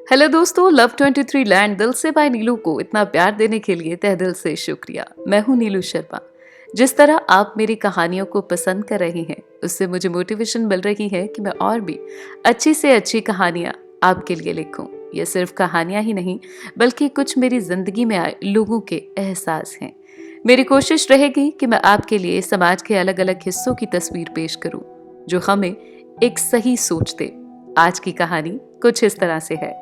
Hello दोस्तों, love 23 land दिल से बाय नीलू को इतना प्यार देने के लिए तहे दिल से शुक्रिया। मैं हूं नीलू शर्मा। जिस तरह आप मेरी कहानियों को पसंद कर रही हैं, उससे मुझे मोटिवेशन मिल रही है कि मैं और भी अच्छी से अच्छी कहानियां आपके लिए लिखूं। ये सिर्फ कहानियां ही नहीं, बल्कि कुछ मेरी जिंदगी में आए लोगों के एहसास हैं। मेरी कोशिश रहेगी कि मैं आपके लिए समाज के अलग अलग हिस्सों की तस्वीर पेश करूं, जो हमें एक सही सोच दे। आज की कहानी कुछ इस तरह से है।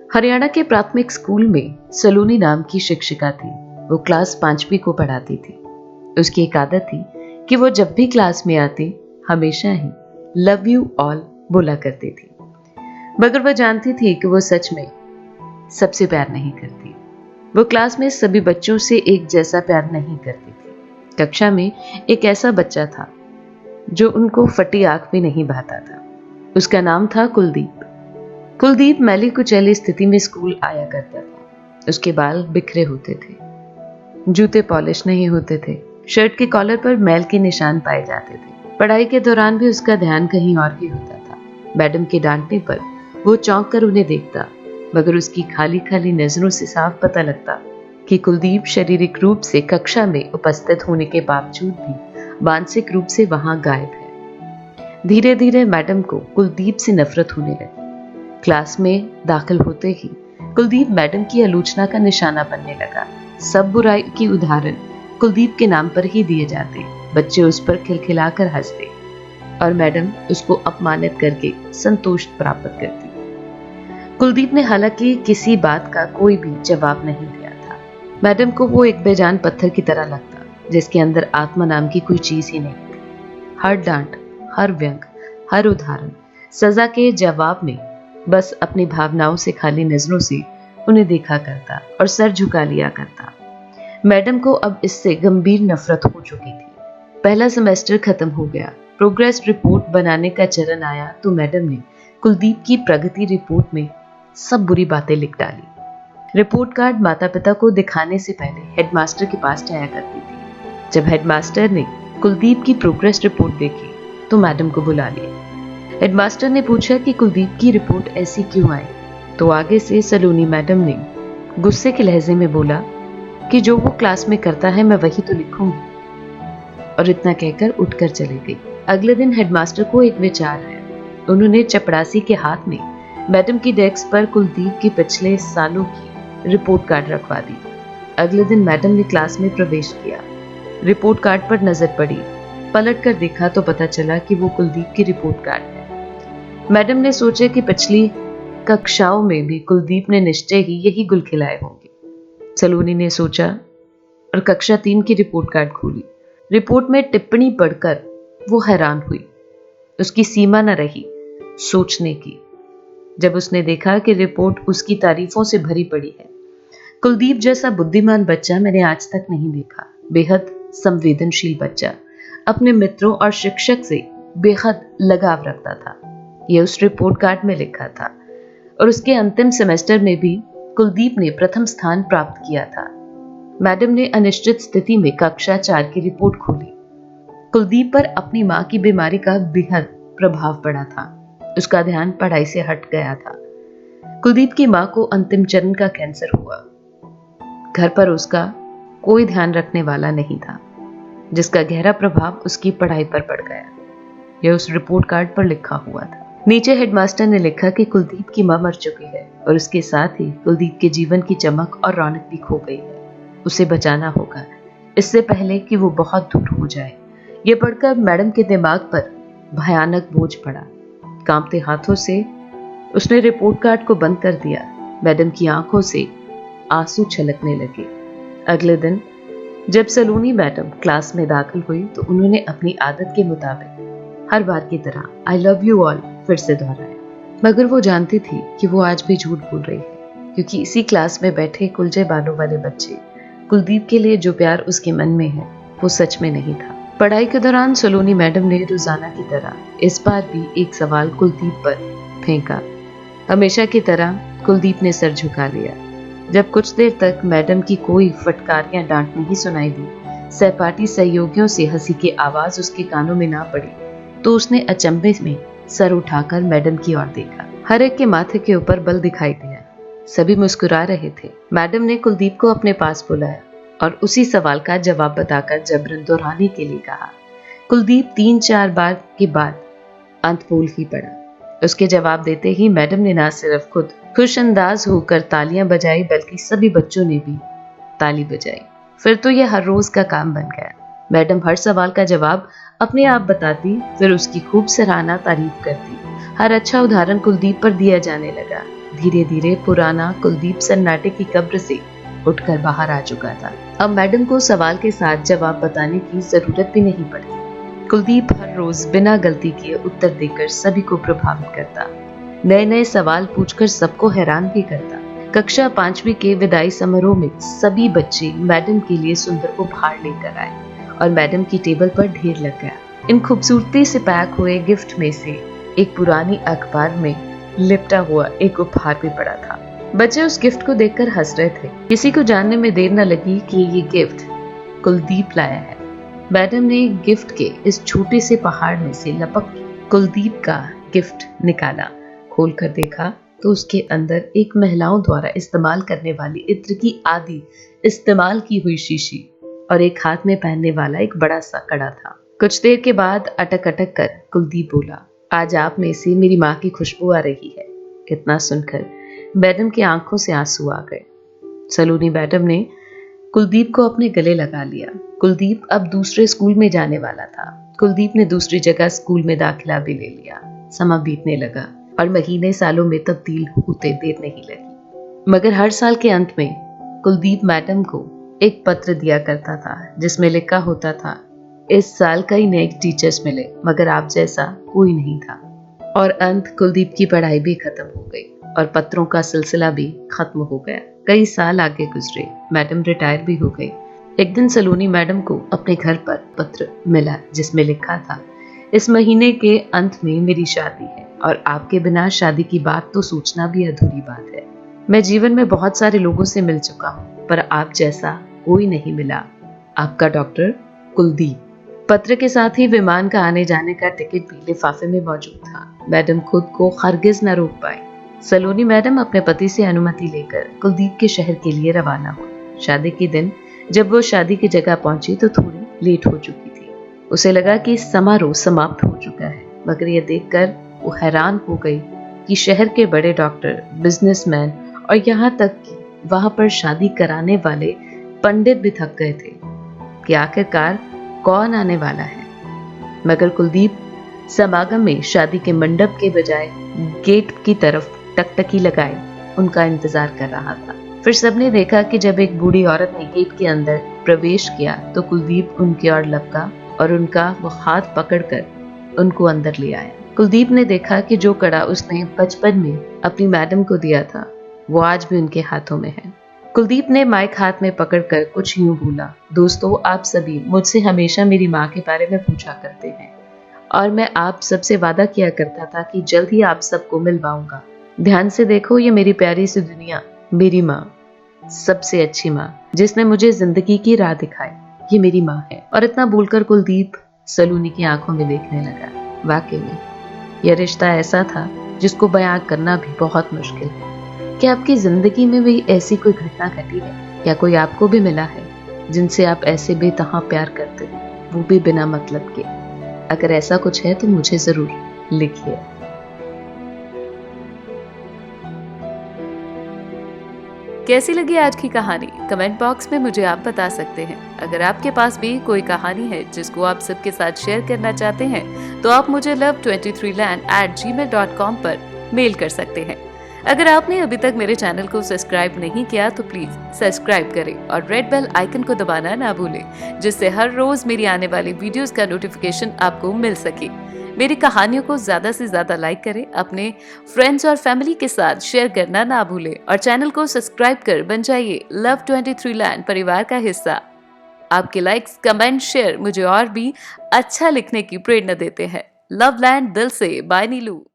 हरियाणा के प्राथमिक स्कूल में सलोनी नाम की शिक्षिका थी। वो क्लास 5वीं को पढ़ाती थी। उसकी एक आदत थी कि वो जब भी क्लास में आती हमेशा ही लव यू ऑल बोला करती थी। मगर वह जानती थी कि वो सच में सबसे प्यार नहीं करती। वो क्लास में सभी बच्चों से एक जैसा प्यार नहीं करती थी। कक्षा में एक ऐसा बच्चा था जो उनको फटी आंख भी नहीं भाता था। उसका नाम था कुलदीप। कुलदीप मैली कुचैली स्थिति में स्कूल आया करता था। उसके बाल बिखरे होते थे, जूते पॉलिश नहीं होते थे, शर्ट के कॉलर पर मैल के निशान पाए जाते थे। पढ़ाई के दौरान भी उसका ध्यान कहीं और ही होता था। मैडम के डांटने पर वो चौंक कर उन्हें देखता, मगर उसकी खाली खाली नजरों से साफ पता लगता कि कुलदीप शारीरिक रूप से कक्षा में उपस्थित होने के बावजूद भी मानसिक रूप से वहां गायब है। धीरे धीरे मैडम को कुलदीप से नफरत होने लगी। क्लास में दाखिल होते ही कुलदीप मैडम की आलोचना का निशाना बनने लगा। सब बुराई की उदाहरण कुलदीप के नाम पर ही दिए जाते। बच्चे उस पर खिलखिलाकर हंसते और मैडम उसको अपमानित करके संतोष प्राप्त करती। कुलदीप ने हालांकि किसी बात का कोई भी जवाब नहीं दिया था। मैडम को वो एक बेजान पत्थर की तरह लगता, जिसके अंदर आत्मा नाम की कोई चीज ही नहीं थी। हर डांट, हर व्यंग, हर उदाहरण सजा के जवाब में बस अपनी भावनाओं से खाली नजरों से उन्हें देखा करता और सर झुका लिया करता। मैडम को अब इससे गंभीर नफरत हो चुकी थी। पहला सेमेस्टर खत्म हो गया। प्रोग्रेस रिपोर्ट बनाने का चरण आया तो मैडम ने कुलदीप की प्रगति रिपोर्ट में सब बुरी बातें लिख डाली। रिपोर्ट कार्ड माता पिता को दिखाने से पहले हेडमास्टर के पास जाया करती थी। जब हेडमास्टर ने कुलदीप की प्रोग्रेस रिपोर्ट देखी तो मैडम को बुला लिया। हेडमास्टर ने पूछा कि कुलदीप की रिपोर्ट ऐसी क्यों आई, तो आगे से सलोनी मैडम ने गुस्से के लहजे में बोला कि जो वो क्लास में करता है मैं वही तो लिखूंगी, और इतना कहकर उठकर चली गई। अगले दिन हेडमास्टर को एक विचार आया। उन्होंने चपरासी के हाथ में मैडम की डेस्क पर कुलदीप की पिछले सालों की रिपोर्ट कार्ड रखवा दी। अगले दिन मैडम ने क्लास में प्रवेश किया। रिपोर्ट कार्ड पर नजर पड़ी। पलट कर देखा तो पता चला कि वो कुलदीप की रिपोर्ट कार्ड है। मैडम ने सोचा कि पिछली कक्षाओं में भी कुलदीप ने निश्चय ही यही गुल खिलाए होंगे। सलोनी ने सोचा और कक्षा 3 की रिपोर्ट कार्ड खोली। रिपोर्ट में टिप्पणी पढ़कर वो हैरान हुई। उसकी सीमा न रही सोचने की जब उसने देखा कि रिपोर्ट उसकी तारीफों से भरी पड़ी है। कुलदीप जैसा बुद्धिमान बच्चा मैंने आज तक नहीं देखा। बेहद संवेदनशील बच्चा, अपने मित्रों और शिक्षक से बेहद लगाव रखता था। यह उस रिपोर्ट कार्ड में लिखा था। और उसके अंतिम सेमेस्टर में भी कुलदीप ने प्रथम स्थान प्राप्त किया था। मैडम ने अनिश्चित स्थिति में कक्षा 4 की रिपोर्ट खोली। कुलदीप पर अपनी मां की बीमारी का बेहद प्रभाव पड़ा था। उसका ध्यान पढ़ाई से हट गया था। कुलदीप की मां को अंतिम चरण का कैंसर हुआ। घर पर उसका कोई ध्यान रखने वाला नहीं था, जिसका गहरा प्रभाव उसकी पढ़ाई पर पड़ गया। यह उस रिपोर्ट कार्ड पर लिखा हुआ था। नीचे हेडमास्टर ने लिखा कि कुलदीप की मां मर चुकी है और उसके साथ ही कुलदीप के जीवन की चमक और रौनक भी खो गई है। उसे बचाना होगा इससे पहले कि वो बहुत दूर हो जाए। ये पढ़कर मैडम के दिमाग पर भयानक बोझ पड़ा। कांपते हाथों से उसने रिपोर्ट कार्ड को बंद कर दिया। मैडम की आंखों से आंसू छलकने लगे। अगले दिन जब सलोनी मैडम क्लास में दाखिल हुई तो उन्होंने अपनी आदत के मुताबिक हर बार की तरह आई लव यू ऑल फिर से दोहराया। मगर वो जानती थी कि वो आज भी झूठ बोल रही है, क्योंकि इसी क्लास में बैठे कुलचे बालों वाले बच्चे कुलदीप के लिए जो प्यार उसके मन में है वो सच में नहीं था। पढ़ाई के दौरान सलोनी मैडम ने रोजाना की तरह इस बार भी एक सवाल कुलदीप पर फेंका। हमेशा की तरह कुलदीप ने सर झुका लिया। जब कुछ देर तक मैडम की कोई फटकार या डांट नहीं सुनाई दी, सहपाठी सहयोगियों से हंसी की आवाज उसके कानों में ना पड़ी, तो उसने अचंभे में सर उठाकर मैडम की ओर देखा। हर एक के माथे के ऊपर बल दिखाई दिया। सभी मुस्कुरा रहे थे। मैडम ने कुलदीप को अपने पास बुलाया और उसी सवाल का जवाब बताकर जबरन दोहराने के लिए कहा। कुलदीप 3-4 बार के बाद अंत बोल ही पड़ा। उसके जवाब देते ही मैडम ने न सिर्फ खुद खुश अंदाज होकर तालियां बजाई बल्कि सभी बच्चों ने भी ताली बजाई। फिर तो यह हर रोज का काम बन गया। मैडम हर सवाल का जवाब अपने आप बताती, फिर उसकी खूब सराहना तारीफ करती। हर अच्छा उदाहरण कुलदीप पर दिया जाने लगा। धीरे धीरे पुराना कुलदीप सन्नाटे की कब्र से उठकर बाहर आ चुका था। अब मैडम को सवाल के साथ जवाब बताने की जरूरत भी नहीं पड़ती। कुलदीप हर रोज बिना गलती किए उत्तर देकर सभी को प्रभावित करता, नए नए सवाल पूछकर सबको हैरान भी करता। कक्षा 5वीं के विदाई समारोह में सभी बच्चे मैडम के लिए सुंदर उपहार लेकर आए और मैडम की टेबल पर ढेर लग गया। इन खूबसूरती से पैक हुए गिफ्ट में से एक पुरानी अखबार में लिपटा हुआ एक उपहार भी पड़ा था। बच्चे उस गिफ्ट को देखकर हंस रहे थे। किसी को जानने में देर न लगी कि ये गिफ्ट कुलदीप लाया है। मैडम ने गिफ्ट के इस छोटे से पहाड़ में से लपक कुलदीप का गिफ्ट निकाला। खोलकर देखा तो उसके अंदर एक महिलाओं द्वारा इस्तेमाल करने वाली इत्र की आदि इस्तेमाल की हुई शीशी और एक हाथ में पहनने वाला एक बड़ा सा कड़ा था। कुछ देर के बाद अटक अटक कर कुलदीप बोला, आज आप में से मेरी माँ की खुशबू आ रही है। इतना सुनकर मैडम की आंखों से आंसू आ गए। सलोनी मैडम ने कुलदीप को अपने गले लगा लिया। कुलदीप अब दूसरे स्कूल में जाने वाला था। कुलदीप ने दूसरी जगह स्कूल में दाखिला भी ले लिया। समय बीतने लगा और महीने सालों में तब्दील होते देर नहीं लगी। मगर हर साल के अंत में कुलदीप मैडम को एक पत्र दिया करता था जिसमें लिखा होता था, इस साल कई नए टीचर्स मिले मगर आप जैसा कोई नहीं था। और अंत कुलदीप की पढ़ाई भी खत्म हो गई और पत्रों का सिलसिला भी खत्म हो गया। कई साल आगे गुजरे, मैडम रिटायर भी हो गई। एक दिन सलोनी मैडम को अपने घर पर पत्र मिला जिसमें लिखा था, इस महीने के अंत में मेरी शादी है और आपके बिना शादी की बात तो सोचना भी अधूरी बात है। मैं जीवन में बहुत सारे लोगों से मिल चुका हूँ पर आप जैसा कोई नहीं मिला। आपका डॉक्टर कुलदीप। पत्र के साथ ही विमान का आने जाने का टिकट भी लिफाफे में मौजूद था। मैडम खुद को हरगिज न रोक पाई। सलोनी मैडम अपने पति से अनुमति लेकर कुलदीप के शहर के लिए रवाना हुई। शादी के दिन जब वो शादी की जगह पहुंची तो थोड़ी लेट हो चुकी थी। उसे लगा कि समारोह समाप्त हो चुका है, मगर यह देखकर वो हैरान हो गई कि शहर के बड़े डॉक्टर, बिजनेसमैन और यहाँ तक कि वहां पर शादी कराने वाले पंडित भी थक गए थे कि आखिरकार कौन आने वाला है। मगर कुलदीप समागम में शादी के मंडप के बजाय गेट की तरफ टकटकी लगाए उनका इंतजार कर रहा था। फिर सबने देखा कि जब एक बूढ़ी औरत ने गेट के अंदर प्रवेश किया तो कुलदीप उनकी ओर लपका और उनका वो हाथ पकड़कर उनको अंदर ले आया। कुलदीप ने देखा कि जो कड़ा उसने बचपन में अपनी मैडम को दिया था वो आज भी उनके हाथों में है। कुलदीप ने माइक हाथ में पकड़कर कुछ यूं बोला, दोस्तों आप सभी मुझसे हमेशा मेरी माँ के बारे में पूछा करते हैं और मैं आप सबसे वादा किया करता था कि जल्द ही आप सबको मिलवाऊंगा। ध्यान से देखो, ये मेरी प्यारी सी दुनिया, मेरी माँ, सबसे अच्छी माँ जिसने मुझे जिंदगी की राह दिखाई, ये मेरी माँ है। और इतना बोलकर कुलदीप सलोनी की आंखों में देखने लगा। वाकई में यह रिश्ता ऐसा था जिसको बयां करना भी बहुत मुश्किल है। क्या आपकी जिंदगी में भी ऐसी कोई घटना घटी है? क्या कोई आपको भी मिला है जिनसे आप ऐसे बेतहा प्यार करते हो, वो भी बिना मतलब के? अगर ऐसा कुछ है तो मुझे जरूर लिखिए। कैसी लगी आज की कहानी कमेंट बॉक्स में मुझे आप बता सकते हैं। अगर आपके पास भी कोई कहानी है जिसको आप सबके साथ शेयर करना चाहते हैं तो आप मुझे love23land@gmail.com पर मेल कर सकते हैं। अगर आपने अभी तक मेरे चैनल को सब्सक्राइब नहीं किया तो प्लीज सब्सक्राइब करें और रेड बेल आइकन को दबाना ना भूलें, जिससे हर रोज मेरी आने वाली वीडियोस का नोटिफिकेशन आपको मिल सके। मेरी कहानियों को ज्यादा से ज्यादा लाइक करें, अपने फ्रेंड्स और फैमिली के साथ शेयर करना ना भूलें और चैनल को सब्सक्राइब कर बन जाइए लव23 लैंड परिवार का हिस्सा। आपके लाइक्स, कमेंट, शेयर मुझे और भी अच्छा लिखने की प्रेरणा देते हैं। लव लैंड दिल से, बाय नीलू।